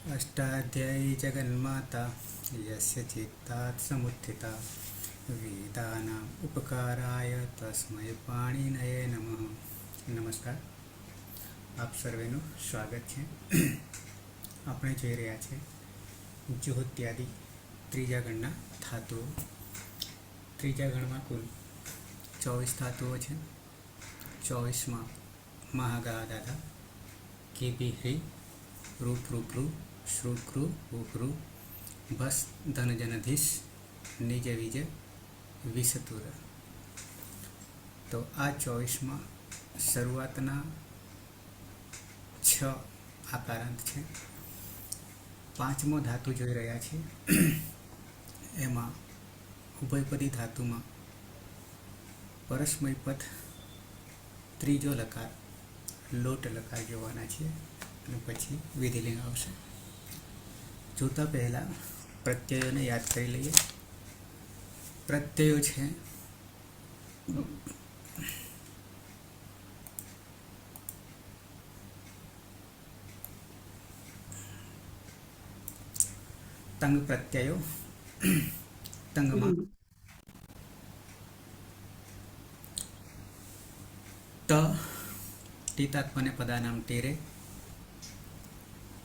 अष्टाध्यायी जगन्माता यस्य चित्तात् समुत्थिता वेदानाम् उपकाराय तस्मै पाणिनये नमः। नमस्कार, આપ સર્વેનું સ્વાગત છે। આપણે જોઈ રહ્યા છે જ્યોત્યાદિ ત્રીજા ગણના ધાતુઓ। ત્રીજા ગણમાં કુલ 24 ધાતુઓ છે। 24માં મહાગાધાતા કેબિહ્રી રૂપરૂપૃ શ્રુકૃ ઉભૃ ભસ ધનજનધીશ નિજ વિજ વિસતુર। તો આ 24માં શરૂઆતના 6 આકારાંત છે। પાંચમો ધાતુ જોઈ રહ્યા છીએ, એમાં ઉભયપદી ધાતુમાં પરસ્મય પદ ત્રીજો લકાર લોટ લકાર જોવાના છીએ અને પછી વિધિલિંગ આવશે। જોતા પહેલા પ્રત્યયોને યાદ કરી લઈએ। પ્રત્યયો છે તંગ પ્રત્યયો। તંગમાં ત ટીતાત્મને પદાનામ ટેરે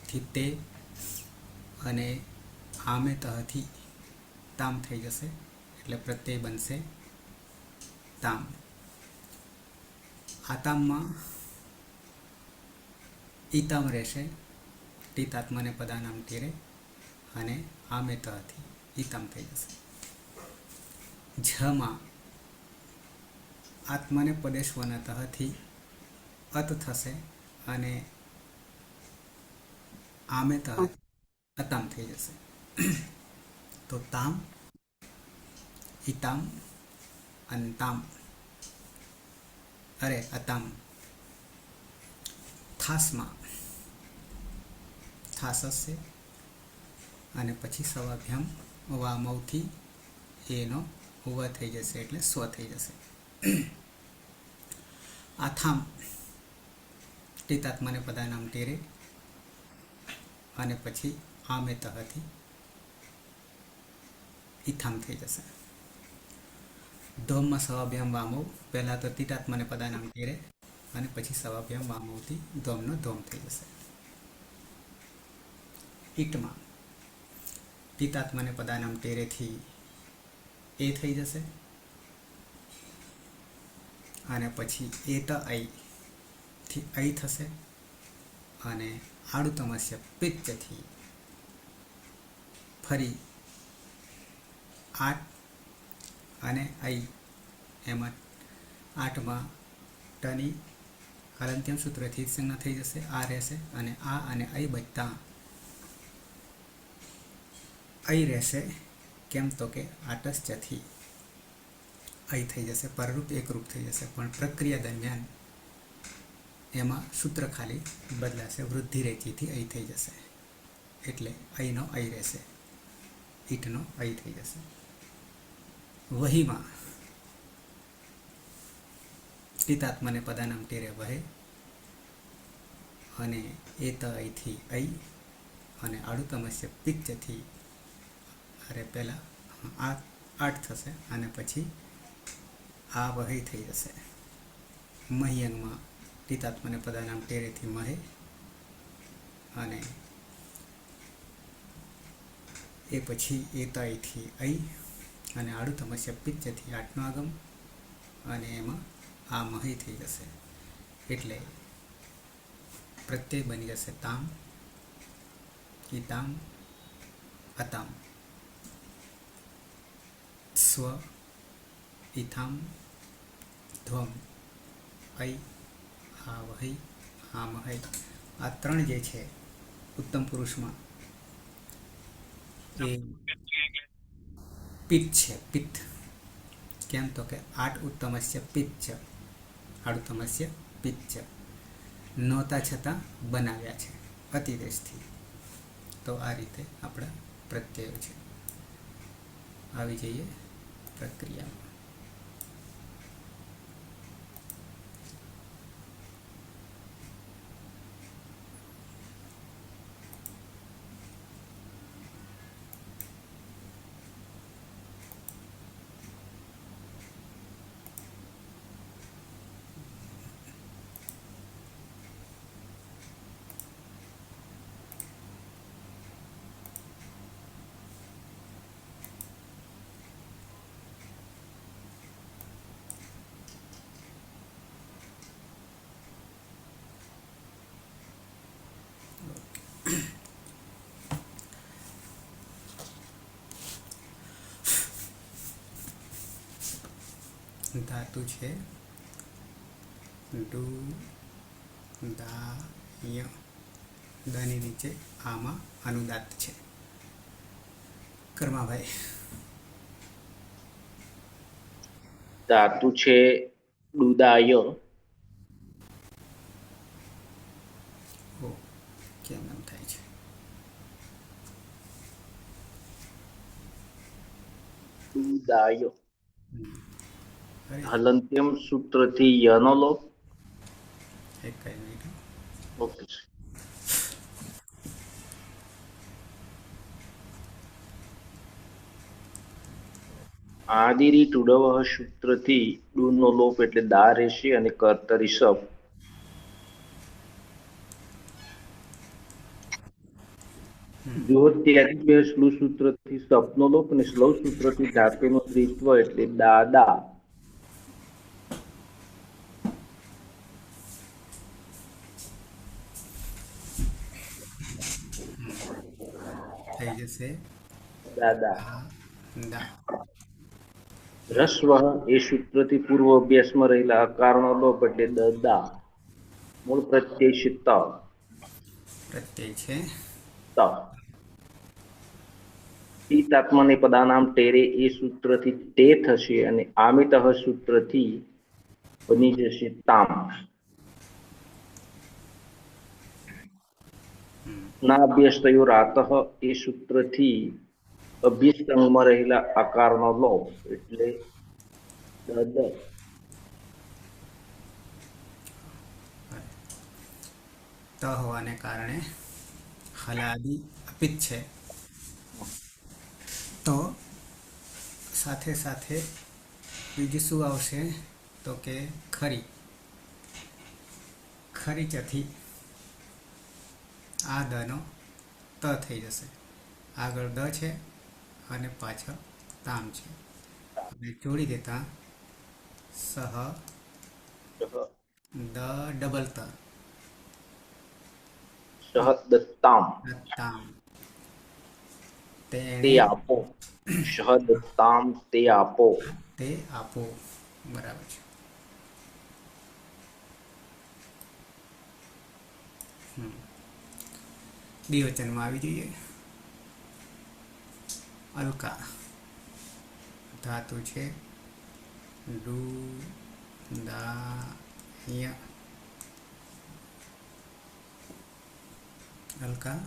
થી તે અને આમે તહથી તામ થઈ જશે, એટલે પ્રત્યય બનશે તામ। આતામમાં ઈતામ રહેશે, ટીતાત્મને પદાનામ ટેરે અને આમે તહથી ઈતામ થઈ જશે। ઝમાં આત્મને પદેશ્વન તહથી અત થશે અને આમે તહ અતામ થઈ જશે। તો તામ, ઈતામ, અંતામ, અરે અતામ। થાસમાં થાસશે અને પછી સવાભ્યામ વામૌથી એનો ઉવ થઈ જશે, એટલે સ્વ થઈ જશે। આથામ ટીતાત્મને પદાનામ ટેરે અને પછી આમે તહથી ઈથામ થઈ જશે। ધોમમાં સવાભ્યામ વામૌ, પહેલા તો તીતાત્મને પદાનામ ટેરે અને પછી સવાભ્યામ વામૌથી ધોમનો ધોમ થઈ જશે। ઈટમાં તીતાત્મને પદાનામ ટેરેથી એ થઈ જશે અને પછી એત ఐ થી ఐ થશે અને આડુતમસ્ય પિત્તથી ફરી 8 અને ఐ, એમાં 8માં ટની હલંત્યમ સૂત્રથી સંજ્ઞા થઈ જશે, આ રહેશે અને આ અને ఐ બચતા ఐ રહેશે। કેમ તો કે આટશ્ચથી ఐ થઈ જશે, પરરૂપ એકરૂપ થઈ જશે, પણ પ્રક્રિયા દરમિયાન એમાં સૂત્ર ખાલી બદલાશે, વૃદ્ધિ રેચીથી ఐ થઈ જશે, એટલે ఐનો ఐ રહેશે, ઈટનો ఐ થઈ જશે। વહીમાં તીતાત્મને પદાનામ ટેરે વહે અને એત ఐથી ఐ અને આડુતમસ્ય પિત્તથી અરે પહેલા 8 થશે અને પછી આ વહી થઈ જશે। મહ્યંગમાં તીતાત્મને પદાનામ ટેરેથી મહે અને એ પછી એતાઈથી ఐ અને આડુતમસ્ય પિત્તથી 8નો આગમ અને એમાં આ મહી થઈ જશે, એટલે પ્રત્યય બની જશે તામ, ઈતામ, અતામ, સ્વ, ઈથામ, ધ્વમ, ఐ, આ વહી, આ મહઈ। આ ત્રણ જે છે ઉત્તમ પુરુષમાં એ પિત્ત છે, પિત્ત। કેમ તો કે 8 ઉત્તમસ્ય પિત્ત છે, આડુતમસ્ય પિત્ત છે, નહોતા છતાં બનાવ્યા છે અતિદેશથી। તો આ રીતે આપણા પ્રત્યયો છે। આવી જઈએ પ્રક્રિયામાં। ધાતુ છે ડુ દા ય, દની નીચે આમાં અનુદાત છે. કર્માભાઈ. ધાતુ છે દુદાય. ઓ કેમ એમ થાય છે? દુદાય. અરે હલંત્યમ સૂત્રથી યનો લોપ. એક કઈ મિનિટ. ઓકે. આદિરી ટુડવ સૂત્રથી ડૂનો લોપ એટલે દા રહેશે અને કર્તરી સપ. જો ત્યાંથી બે શ્લુ સૂત્રથી સપનો લોપ અને શ્લવ સૂત્રથી ધાતુનો દ્વિત્વ એટલે દાદા. થઈ જશે દાદા. આ દા. રસ્વ એ સૂત્રથી પૂર્વ અભ્યાસમાં રહેલા અકારનો લોપ એટલે દદા. મૂળ પ્રત્યય છે ત. પ્રત્યય છે ત. તીતાત્મને પદાનામ ટેરે એ સૂત્રથી તે થશે અને આમિતઃ સૂત્રથી બની જશે તામ. ના અભ્યાસ થયો રાતઃ એ સૂત્રથી અભ્યાસમાં રહેલા આકારનો લોપ એટલે દદ. ત હોવાને કારણે હલાદી અપિત છે, તો સાથે સાથે બીજું શું આવશે તો કે ખરી. ખરી ચથી આ દનો ત થઈ જશે. આગળ દ છે અને પાછળ તામ છે. અને જોડી દેતા સહ દ ડબલ ત સહદત્તામ. તામ. તે તેણે આપો. સહદત્તામ તે આપો. તે આપો. બરાબર છે. દ્વિવચનમાં આવી જઈએ. અલકા ધાતુ છે ડુ દા ય. અલકા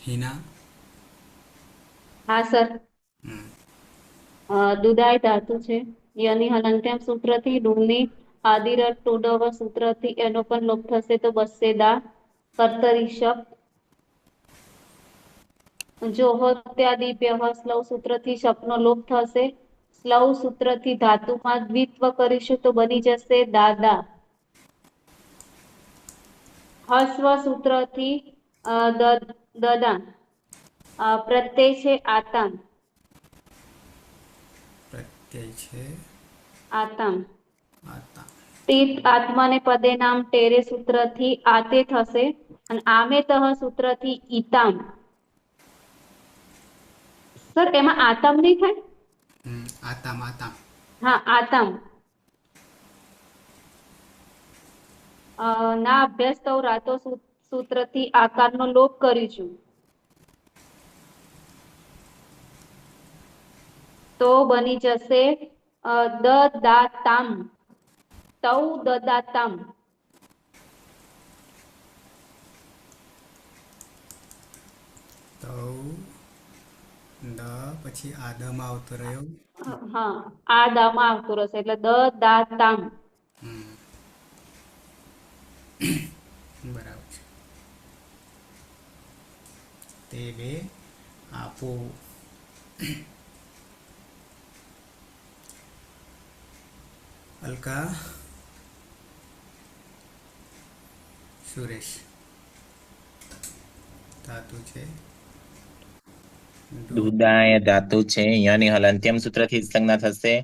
હિના. હા સર. હમ. દુદાય ધાતુ છે. યની હલંત્યમ સૂત્રથી ડૂની આદિરટ ટુડવ સૂત્રથી એનો પણ લોપ થશે તો બસશે દા. કર્તરી શબ્દ. જો હોત્યાદિભ્ય સ્લવ સૂત્રથી શપનો લોપ થશે. સ્લવ સૂત્રથી ધાતુમાં દ્વિત્વ કરીશું તો બની જશે દાદા. હસ્વ સૂત્રથી દદા. પ્રત્યય છે આતામ. પ્રત્યય છે આતામ. આતા. તીત આત્માને પદે નામ ટેરે સૂત્રથી આતે થશે અને આમેતઃ સૂત્રથી ઈતામ. સર એમાં આતમ નહીં થાય? આતામ આતામ. હા આતમ. ના અભ્યાસ તો રાતો સૂત્રથી આકારનો લોપ કરીશું તો બની જશે દ દાતામ. તૌ દદાતામ. તો દ પછી આદમાં આવતો રહ્યો. હા આ દામાં આવતું રહેશે એટલે દ દાતામ. બરાબર છે. તે બે આપો. અલકા સુરેશ ધાતુ છે દુદાય ધાતુ છે. યની હલંત્યમ સૂત્રથી સંજ્ઞા થશે.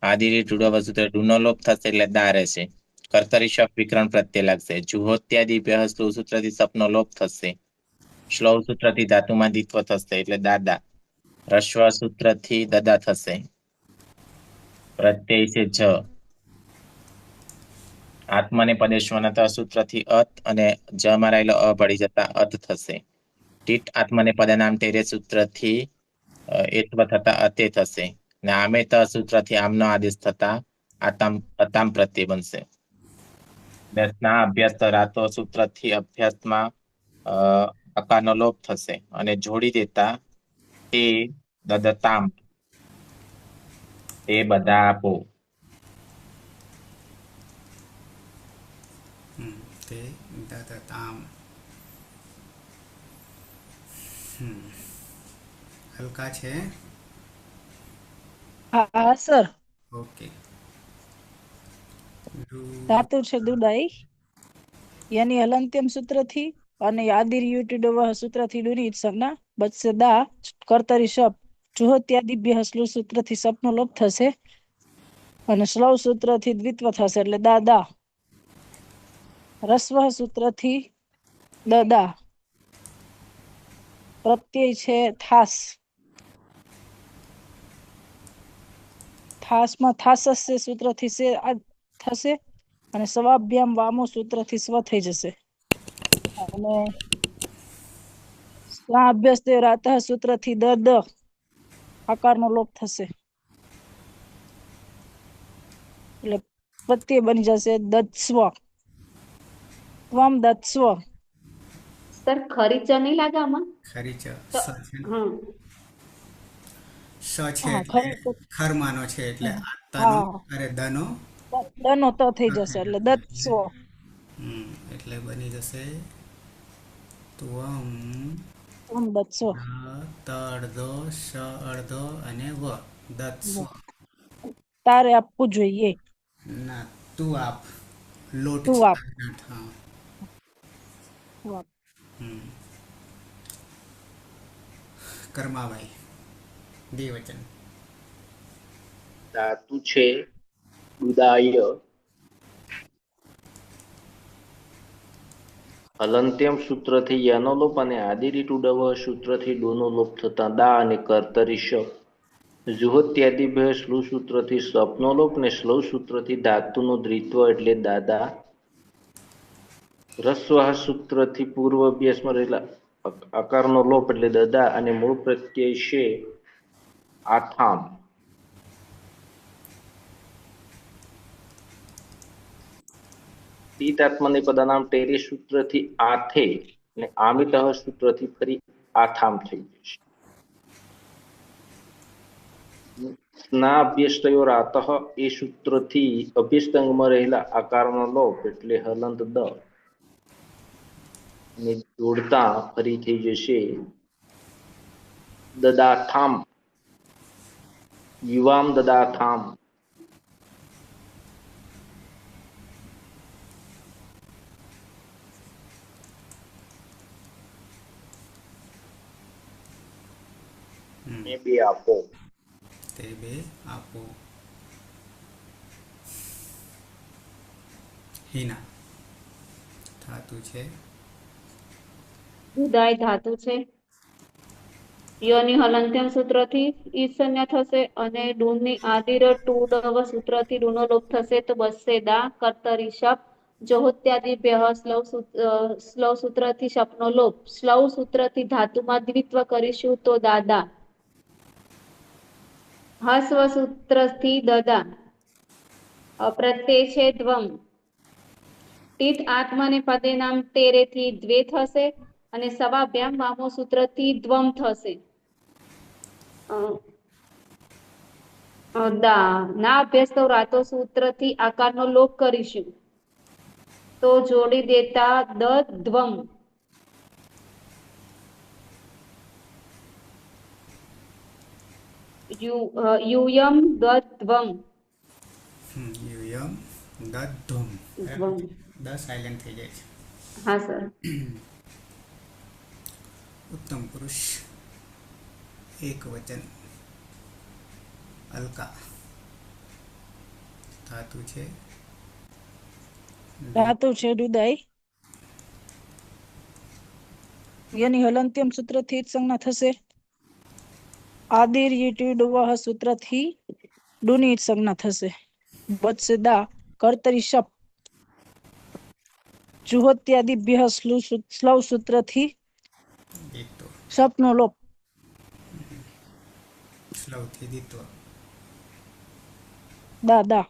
આદિરી ટુડવ સૂત્ર ડૂનો લોપ થશે એટલે દા રહેશે. કર્તરી શપ વિકરણ પ્રત્યય લાગશે. જુહોત્યાદિ સૂત્રથી સપનો લોપ થશે. શ્લવ સૂત્રથી ધાતુમાં દ્વિત્વ થશે એટલે દાદા. રસ્વ સૂત્રથી દદા થશે. પ્રત્યય છે જ. આત્માને પદેશ્વરના સૂત્રથી અત અને જ માં રહેલો અ ભળી જતા અત થશે. ટીટ આત્માને પદનામ તેરે સૂત્રથી એત્વ થતા અતે થશે. ને આમે ત સૂત્રથી આમનો આદેશ થતા અતામ પ્રત્યય બનશે. સ્ના અભ્યાસ રાતો સૂત્રથી અભ્યાસમાં અકારનો લોપ થશે અને જોડી દેતા તે દદતામ તે બધા આપો. તે દદતામ. હલકા છે. હા સર. ઓકે. ધાતુ છે દુડાઈ યાની હલંત્યમ સૂત્રથી અને આદિર્યુટીડવ સૂત્રથી ડુની સંજ્ઞા બચશે દા કર્તરી શપ જુહોત્યાદિભ્ય શ્લુ સૂત્રથી સપનો લોપ થશે અને શ્લવ સૂત્રથી દ્વિત્વ થશે એટલે દાદા. રસ્વ સૂત્રથી દદા. પ્રત્યય છે થાસ. થાસમાં થાસસ્ય સૂત્રથી સે થશે અને સવાભ્યામ વામો સૂત્રથી સ્વ થઈ જશે અને અભ્યાસ રાત સૂત્રથી દ આકારનો લોપ થશે એટલે પ્રત્યય બની જશે દત્સ્વ. ત્વમ દત્સ્વ. સર ખરી ચ નહીં લાગે આમાં? ખરી ચ તો સ છે ને? હા સ છે હા એટલે ખરી ખરમાનો છે એટલે હા આતાનો અરે દનો દનો ત થઈ જશે એટલે દત્સ્વ. એટલે બની જશે ત્વમ ત્વમ દત્સ્વ. ત અડધો શ અડધો અને વ દત્સ્વ. તારે આપવું જોઈએ. ના તું આપ. લોટ તું છે આપ. હા. કર્માભાઈ દ્વિવચન. ધાતુ છે ઉદાય હલંત્યમ સૂત્રથી યનો લોપ અને આદિરીટુડવ સૂત્રથી ડોનો લોપ થતા દા અને કર્તરી શ. જુહોત્યાદિભ્ય શ્લુ સૂત્રથી સપનો લોપ ને શ્લવ સૂત્રથી ધાતુનો દ્વિત્વ એટલે દાદા. રસ્વ સૂત્રથી પૂર્વ અભ્યાસમાં રહેલા આકારનો લોપ એટલે દદા અને મૂળ પ્રત્યય છે આથામ. તીતાત્મને પદાનામ ટેરે સૂત્રથી આથે અને આમિત સૂત્રથી ફરી આથામ થઈ જશે. સ્ના અભ્યસ્તયો રાત એ સૂત્રથી અભ્યસ્તંગમાં રહેલા આકારનો લોપ એટલે હલંત દ અને જોડતા ફરી થઈ જશે દદાથામ. યુવામ દદાથામ. એ બે આપો. તે બે આપો. હિના ધાતુ છે દુદાય ધાતુ છે. યની હલંત્યમ સૂત્રથી ઈસન્યા થશે અને ડૂની આદિર ટુ ડવ સૂત્રથી ડૂનો લોપ થશે તો બસશે દા કર્તરી શપ જોહોત્યાદિભ્ય સ્લવ સૂત્રથી શપનો લોપ સ્લવ સૂત્રથી ધાતુમાં દ્વિત્વ કરીશું તો દાદા. હસ્વ સૂત્રથી દદા. પ્રત્યય છે દ્વમ. તીત આત્માને પદે નામ તેરેથી દ્વે થશે અને સવાભ્યામ વામો સૂત્રથી દ્વમ થશે. દા ના અભ્યાસ તો રાતો સૂત્રથી આકારનો લોપ કરીશું તો જોડી દેતા દ દ્વમ. યુયમ દ દ્વમ. યુયમ દધુમ. દ્વમ. દ સાયલેન્ટ થઈ જાય છે. હા સર. ઉત્તમ પુરુષ એક વચન. અલકા ધાતુ છે ધાતુ છે દુદાઈ યની હલંત્યમ સૂત્રથી ઈટ સંજ્ઞા થશે. આદિર યીટી ડુવઃ સૂત્રથી ડુની ઈટ સંજ્ઞા થશે. બચશે દા કર્તરી શપ જુહોત્યાદિભ્ય સ્લવ સૂત્રથી દીત્વ શપનો લોપ. સ્લવથી દીત્વ દાદા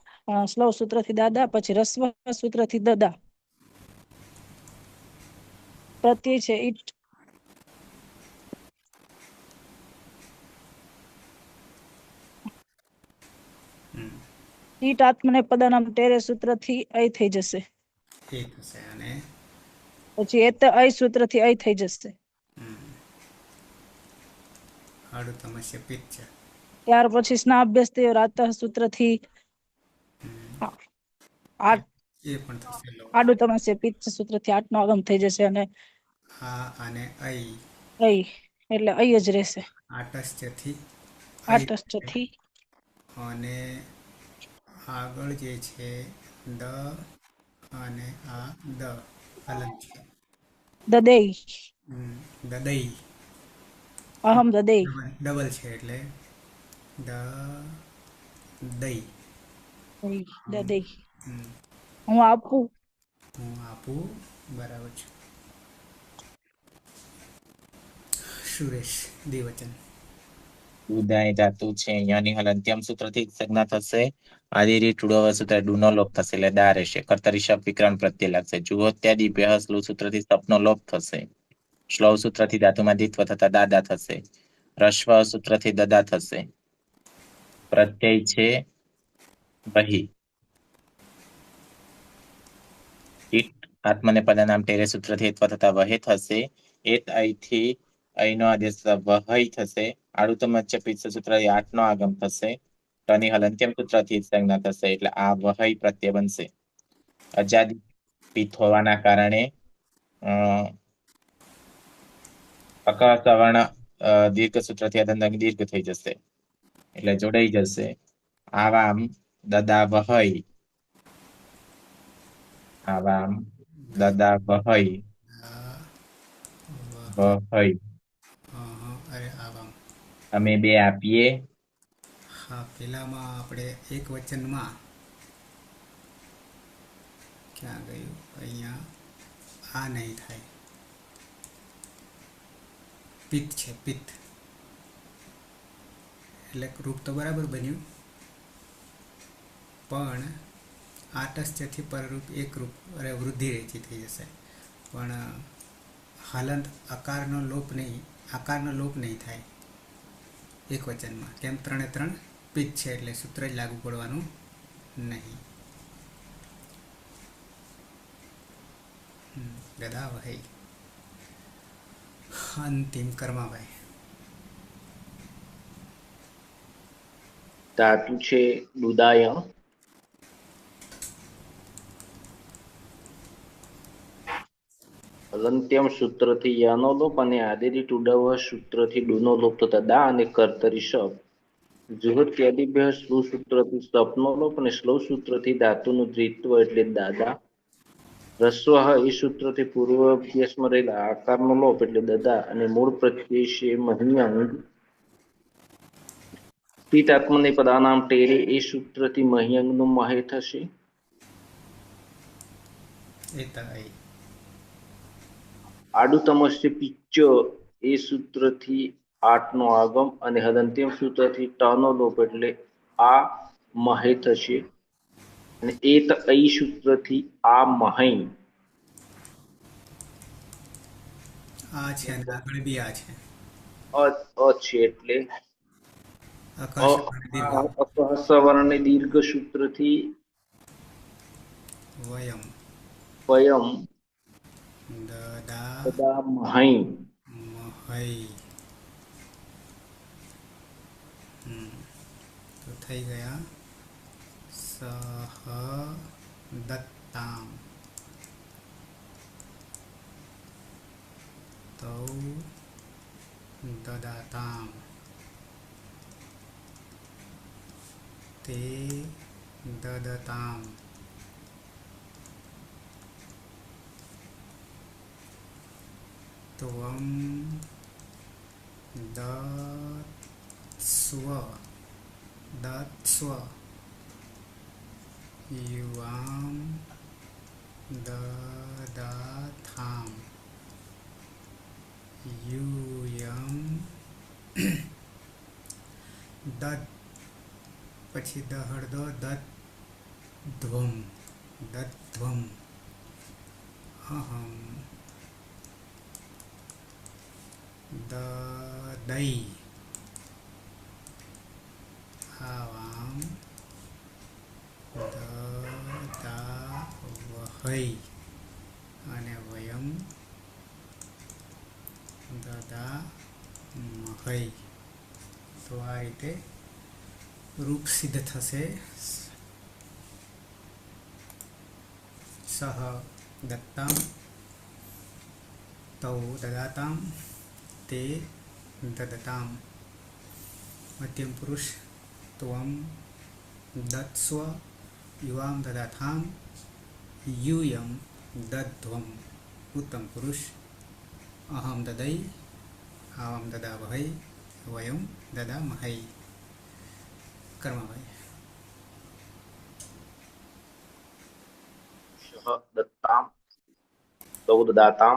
સ્લવ સૂત્રથી દાદા, પછી રસ્વ સૂત્રથી દદા. પ્રત્યય છે ઈટ. ઈટ આત્મને પદાનામ ટેરે સૂત્રથી અય થઈ જશે. એ થશે. અને પછી એત અય સૂત્રથી અય થઈ જશે. આડું તમસ્ય પિત્ત છે. ત્યાર પછી સ્ના અભ્યાસ થયો રાત સૂત્રથી આઠ એ પણ થશે. લો આડું તમસ્ય પિત્ત સૂત્રથી 8 નો આગમ થઈ જશે. અને આ અને અય અય એટલે અય જ રહેશે. આટસ્થ્યથી આટસ્થથી અને આગળ જે છે દ અને આ દ હલન છે. દદેય દદઈ અહમ દદેય ડબલ છે એટલે દ દઈ. દદેય હમ, હું આપું. હું આપું. બરાબર છે. સુરેશ દ્વિવચન. ઉદાય ધાતુ છે. યની હલંત્યમ સૂત્રથી સંજ્ઞા થશે. આદિરી ટુડવ સૂત્ર ડુનો લોપ થશે એટલે દા રહેશે. કર્તરી શપ વિકરણ પ્રત્યય લાગશે. જુહોત્યાદિભ્ય સ્લુ સૂત્રથી સપનો લોપ થશે. શ્લવ સૂત્રથી ધાતુમાં દ્વિત્વ થતા દાદા થશે. રસ્વ સૂત્રથી દદા થશે. પ્રત્યય છે વહી. ઈટ આત્મને પદનામ ટેરે સૂત્રથી એત્વ થતા વહે થશે. એત અહીંથી અહીંનો આદેશ વહઈ થશે. આડું તમસ્ય પિત્ત સૂત્ર 8 નો આગમ થશે. ટની હલંત્યમ સૂત્રથી સંજ્ઞા થશે એટલે આ વહઈ પ્રત્યય બનશે. અજાદી પિત્ત હોવાના કારણે અકા સવર્ણ દીર્ઘ સૂત્રથી અદંતંગ દીર્ઘ થઈ જશે એટલે જોડાઈ જશે. આવામ દદા વહઈ. આવામ દદા વહઈ વહઈ. અરે આવામ. અમે બે આપીએ. હા, પેલામાં આપણે એક વચનમાં ક્યાં ગયું? અહીંયા આ નહીં થાય. પિત્ત છે, પિત્ત એટલે રૂપ તો બરાબર બન્યું, પણ આટસ્થ્યથી પરરૂપ એક રૂપ અરે વૃદ્ધિ રેચી થઈ જશે. પણ હાલંત આકારનો લોપ નહીં થાય એક વચનમાં. કેમ? 3 પિત્ત છે એટલે સૂત્ર જ લાગુ પડવાનું નહીં. ગદા વહઈ. અંતિમ કર્માભાઈ. ધાતુ છે દુદાય. હલંત્યમ સૂત્રથી યાનો લોપ અને આદેરી ટુડવ સૂત્રથી ડુનો લોપ થતા દા અને કર્તરી શપ. જુહોત્યાદિભ્ય સ્લુ સૂત્રથી સપનો લોપ અને સ્લવ સૂત્રથી ધાતુનું દ્વિત્વ એટલે દાદા. રસ્વ એ સૂત્રથી પૂર્વ અભ્યાસમાં રહેલા આકારનો લોપ એટલે દદા અને મૂળ પ્રત્યય છે મહ્યંગ. પિત્ત આત્મને પદાનામ ટેરે એ સૂત્રથી મહ્યંગનું મહે થશે. આડું તમસ્ય પિચ્ચ એ સૂત્રથી 8 નો આગમ અને હલંત્યમ સૂત્રથી ટ નો લોપ એટલે આ મહે થશે. અને એત અઈ સૂત્રથી આ મહૈ. આ છે અને આગળ બી આ છે. અ છે એટલે અકર્ષણ સવર્ણ દીર્ઘ સૂત્રથી વયમ વયમ દદા તદા મહૈ. મહઈ. તો થઈ ગયા સહ દત્તામ તૌ દદાતામ તે દદતામ त्वं दत्स्व युवां ददाथां यूयं दत् પછી દ હળદો દત્ધ્વમ અહમ દદૈ આવામ દદાવહૈ અને વયમ દદામહૈ. તો આ રીતે રૂપ સિદ્ધ થશે. સહ દત્તામ તૌ દદાતામ તે દદતામ. મધ્યમ પુરુષ ત્વમ દત્સ્વ યુવામ દદાથામ यूयम दध्वम. उत्तम पुरुष अहम ददई आवम ददावहै वयम ददामहै. कर्मभाई. शः दत्तां तौ ददातां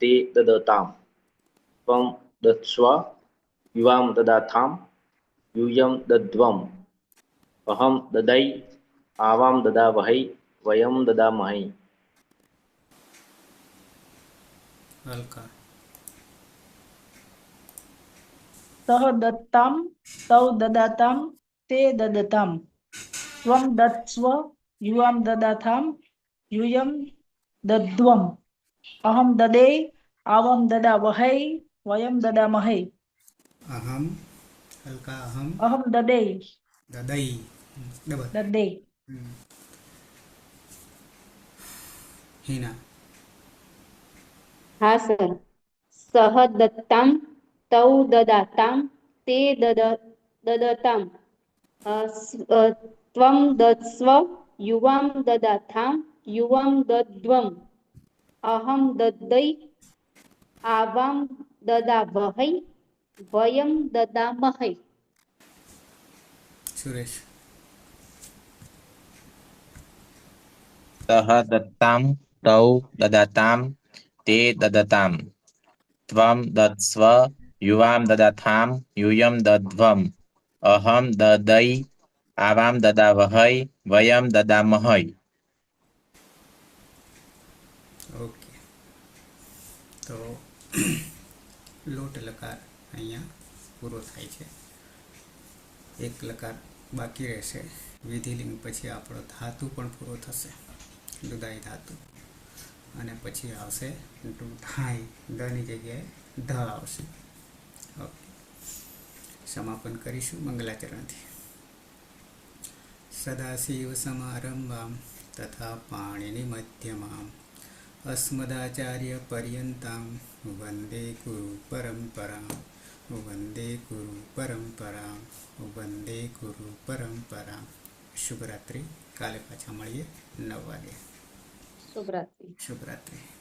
ते ददतां त्वं दत्स्व युवां ददाथां यूयं दध्वम् अहं ददै आवां ददावहै वयं ददामहै. हल्का. સહ દત્તામ તૌ દદાતામ તે દદતામ ત્વં દત્સ્વ યુવામ દદાથામ यूयं दध्वम् अहं ददे आवं ददावहै वयं ददामहै. अहम हल्का अहम अहं ददे ददई डबल. ददे. हिना. હા સર. સહ દત્તામ તૌ દદાતામ તે દદતામ ત્વં દત્સ્વ યુવામ દદાથામ યુવમ દદ્વમ અહમ દદૈ આવામ દદાવહૈ વયમ દદામહૈ. सुरेश. સહ દત્તામ તૌ દદાતામ તે દદતામ ત્વં દત્સ્વ યુવામ દદાથામ यूयं दध्वम् अहं ददै आवां ददावहै वयं ददामहै. ओके. તો લોટ લકાર અહીંયા પૂરો થાય છે. એક લકાર બાકી રહેશે. વિધિલિંગ પછી આપણો ધાતુ પણ પૂરો થશે, દુદાઈ ધાતુ. અને પછી આવશે દુધાઈ. દની જગ્યાએ ધ આવશે. ઓકે. સમાપન કરીશું મંગલાચરણથી. સદાશિવ સમારંભામ તથા પાણીની મધ્યમામ अस्मदाचार्य पर्यन्तां वन्दे गुरु परम्परां वन्दे गुरु परम्परां वन्दे गुरु परम्परां. શુભરાત્રિ. કાલે પાછા મળીએ 9 વાગે. શુભરાત્રિ. શુભરાત્રિ.